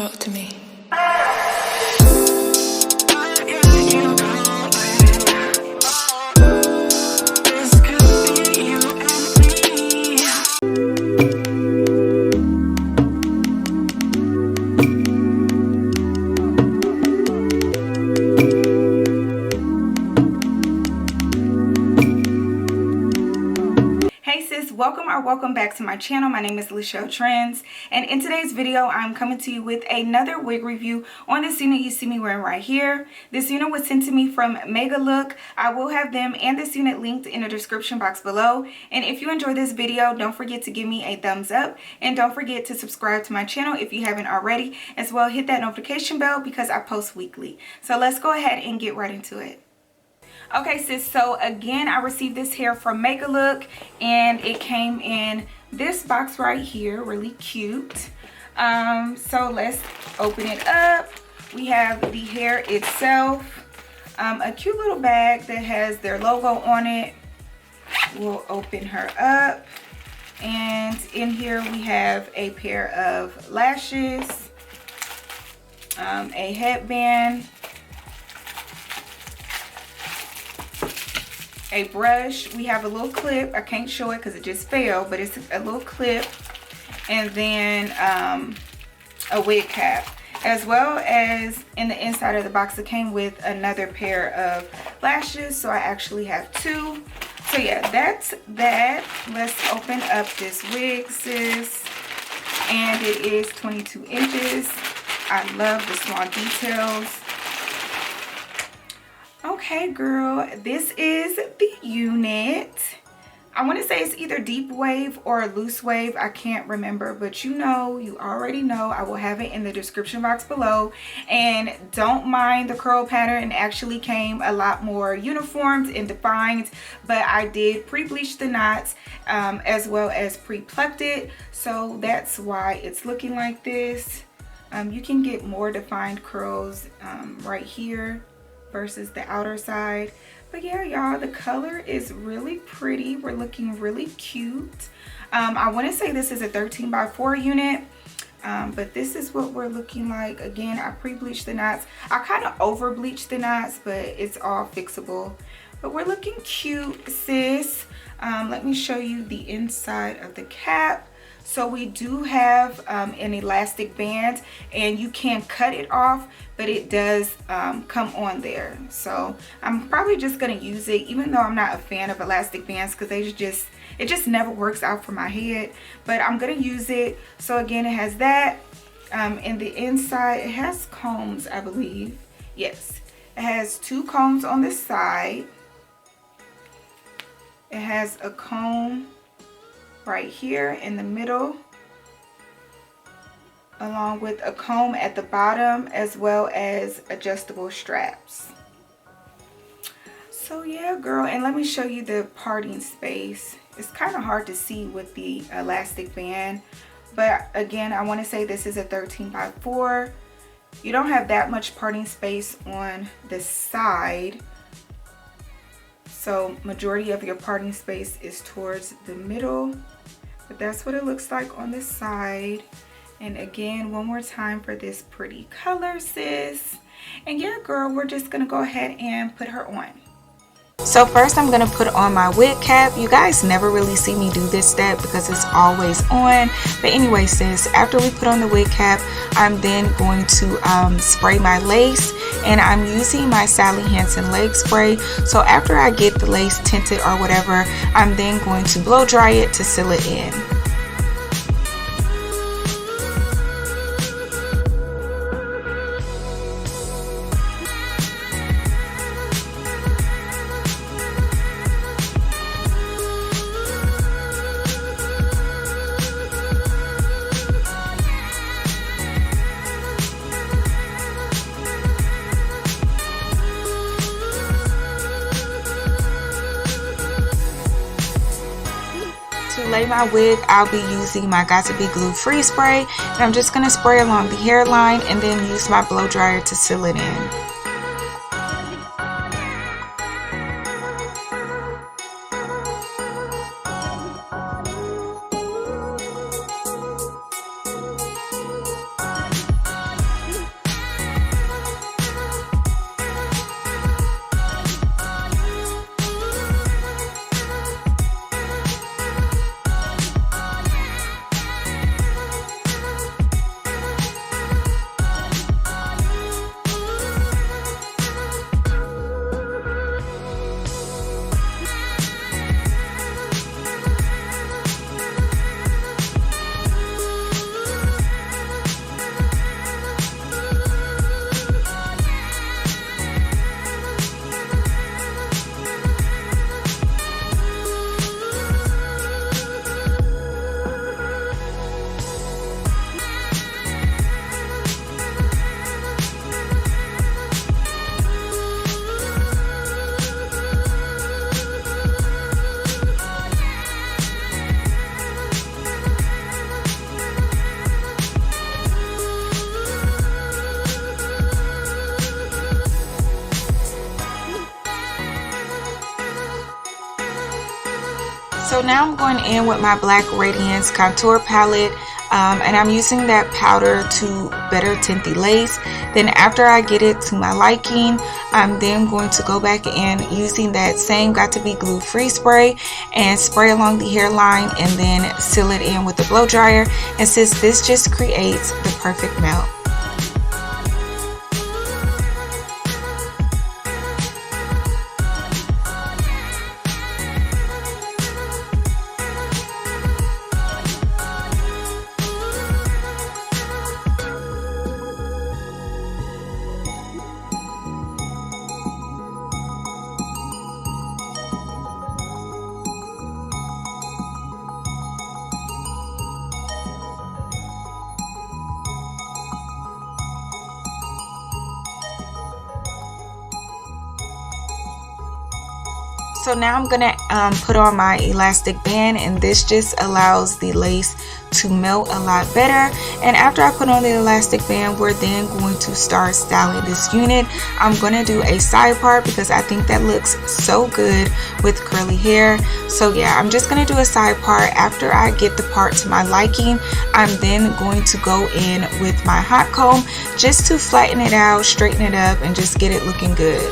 Talk to me. Welcome back to my channel. My name is lachelletrends, and in today's video I'm coming to you with another wig review on this unit you see me wearing right here. This unit was sent to me from Megalook. I will have them and this unit linked in the description box below, and if you enjoy this video, don't forget to give me a thumbs up and don't forget to subscribe to my channel if you haven't already. As well, hit that notification bell because I post weekly. So let's go ahead and get right into it. Okay sis, so again I received this hair from Megalook and it came in this box right here, really cute. So let's open it up. We have the hair itself, a cute little bag that has their logo on it. We'll open her up, and in here we have a pair of lashes, a headband, a brush. We have a little clip. I can't show it because it just fell, but it's a little clip, and then a wig cap, as well as in the inside of the box it came with another pair of lashes, so I actually have two. So yeah, that's that. Let's open up this wig, sis, and it is 22 inches. I love the small details. Okay girl, this is the unit. I want to say it's either deep wave or loose wave. I can't remember, but you already know. I will have it in the description box below. And don't mind the curl pattern. It actually came a lot more uniformed and defined, but I did pre-bleach the knots as well as pre-plucked it. So that's why it's looking like this. You can get more defined curls right here versus the outer side. But yeah, y'all, the color is really pretty. We're looking really cute. I want to say this is a 13x4 unit, but this is what we're looking like. Again, I pre-bleached the knots. I kind of over bleached the knots, but it's all fixable. But we're looking cute, sis. Let me show you the inside of the cap. So we do have an elastic band, and you can cut it off, but it does come on there. So I'm probably just going to use it, even though I'm not a fan of elastic bands because it just never works out for my head. But I'm going to use it. So again, it has that. In the inside, it has combs, I believe. Yes, it has two combs on the side. It has a comb right here in the middle, along with a comb at the bottom, as well as adjustable straps. So yeah girl, and let me show you the parting space. It's kind of hard to see with the elastic band, but again, I want to say this is a 13x4. You don't have that much parting space on the side, so majority of your parting space is towards the middle. But that's what it looks like on the side. And again, one more time for this pretty color, sis. And yeah girl, we're just gonna go ahead and put her on. So first I'm going to put on my wig cap. You guys never really see me do this step because it's always on. But anyway sis, after we put on the wig cap, I'm then going to spray my lace. And I'm using my Sally Hansen leg spray. So after I get the lace tinted or whatever, I'm then going to blow dry it to seal it in. To lay my wig, I'll be using my Got To Be Glue Free Spray, and I'm just going to spray along the hairline and then use my blow dryer to seal it in. So now I'm going in with my Black Radiance contour palette, and I'm using that powder to better tint the lace. Then after I get it to my liking, I'm then going to go back in using that same Got To Be Glue Free spray and spray along the hairline and then seal it in with the blow dryer. And since this just creates the perfect melt. So now I'm gonna put on my elastic band, and this just allows the lace to melt a lot better. And after I put on the elastic band, we're then going to start styling this unit. I'm gonna do a side part because I think that looks so good with curly hair. So yeah, I'm just gonna do a side part. After I get the part to my liking, I'm then going to go in with my hot comb just to flatten it out, straighten it up, and just get it looking good.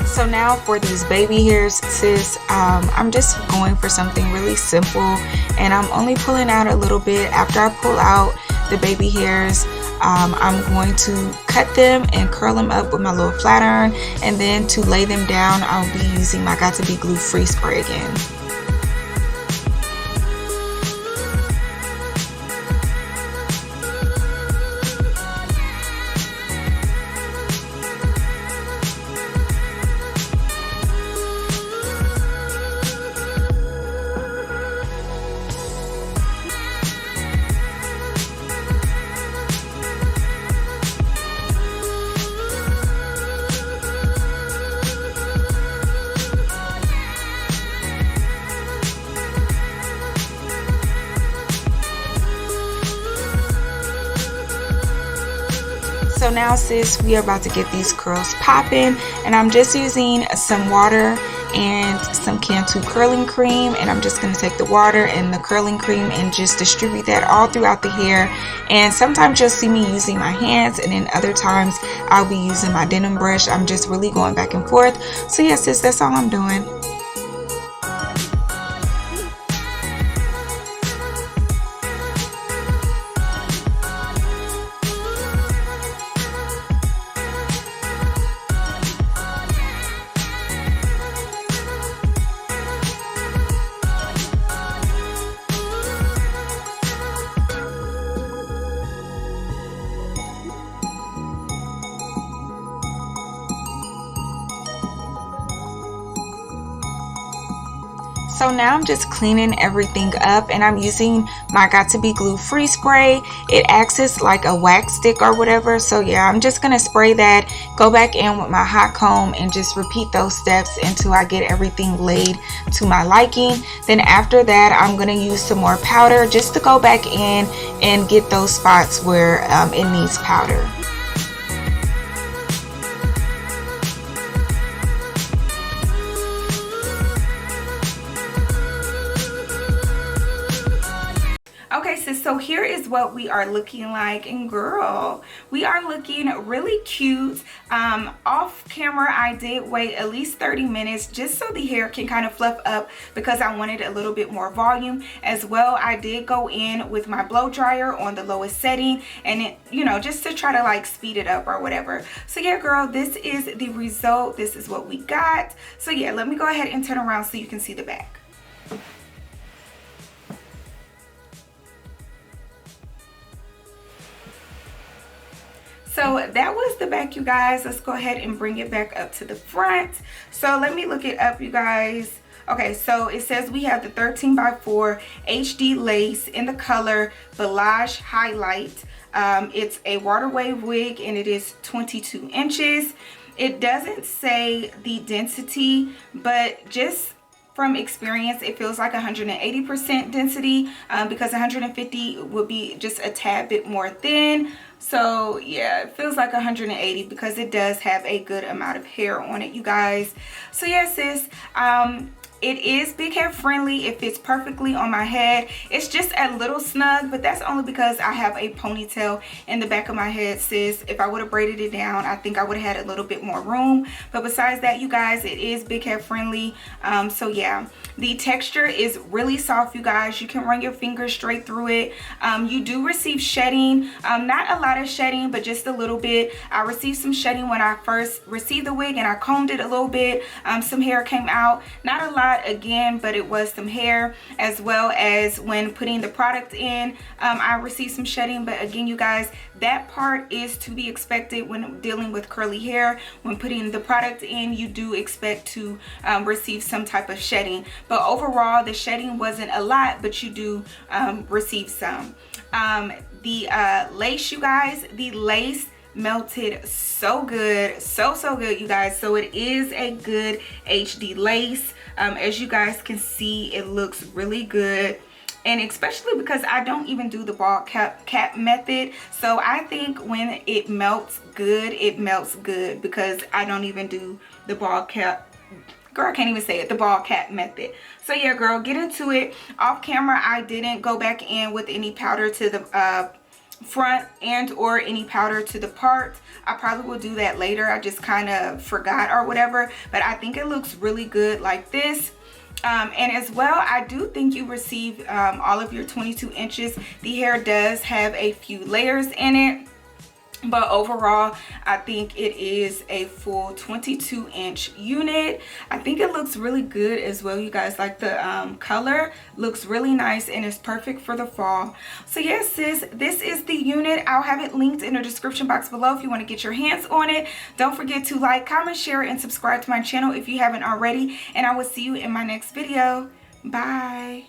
So now for these baby hairs, sis, I'm just going for something really simple, and I'm only pulling out a little bit. After I pull out the baby hairs, I'm going to cut them and curl them up with my little flat iron, and then to lay them down, I'll be using my Got To Be Glue Free spray again. So now, sis, we are about to get these curls popping, and I'm just using some water and some Cantu curling cream, and I'm just going to take the water and the curling cream and just distribute that all throughout the hair. And sometimes you'll see me using my hands, and then other times I'll be using my denim brush. I'm just really going back and forth. So yes, sis, that's all I'm doing. So now I'm just cleaning everything up, and I'm using my Got To Be Glue Free spray. It acts as like a wax stick or whatever. So yeah, I'm just gonna spray that, go back in with my hot comb, and just repeat those steps until I get everything laid to my liking. Then after that, I'm gonna use some more powder just to go back in and get those spots where it needs powder. Okay, Okay, so here is what we are looking like, and girl, we are looking really cute. Off camera I did wait at least 30 minutes just so the hair can kind of fluff up because I wanted a little bit more volume. As well, I did go in with my blow dryer on the lowest setting, and it, you know, just to try to like speed it up or whatever. So yeah, girl, this is the result. This is what we got. So yeah, let me go ahead and turn around so you can see the back. So that was the back, you guys. Let's go ahead and bring it back up to the front. So let me look it up, you guys. Okay, so it says we have the 13x4 HD lace in the color Balayage Highlight. It's a water wave wig and it is 22 inches. It doesn't say the density, but just from experience, it feels like 180% density because 150 would be just a tad bit more thin. So yeah, it feels like 180 because it does have a good amount of hair on it, you guys. So yeah, sis, it is big hair friendly. It fits perfectly on my head. It's just a little snug, but that's only because I have a ponytail in the back of my head, sis. If I would have braided it down, I think I would have had a little bit more room. But besides that, you guys, it is big hair friendly. So yeah, the texture is really soft, you guys. You can run your fingers straight through it. You do receive shedding. Not a lot of shedding, but just a little bit. I received some shedding when I first received the wig and I combed it a little bit. Some hair came out. Not a lot again, but it was some hair. As well as when putting the product in, I received some shedding, but again, you guys, that part is to be expected when dealing with curly hair. When putting the product in, you do expect to receive some type of shedding, but overall the shedding wasn't a lot, but you do receive some. The lace, you guys, the lace melted so good, so good, you guys. So it is a good HD lace. As you guys can see, it looks really good, and especially because I don't even do the ball cap method. So I think when it melts good, it melts good because I don't even do the ball cap. Girl, I can't even say it, the ball cap method. So yeah, girl, get into it. Off camera, I didn't go back in with any powder to the front and or any powder to the part. I probably will do that later. I just kind of forgot or whatever, but I think it looks really good like this. And as well, I do think you receive all of your 22 inches. The hair does have a few layers in it, but overall I think it is a full 22-inch unit. I think it looks really good as well, you guys. Like the color looks really nice and is perfect for the fall. So yes, sis, this is the unit. I'll have it linked in the description box below if you want to get your hands on it. Don't forget to like, comment, share, and subscribe to my channel if you haven't already, and I will see you in my next video. Bye.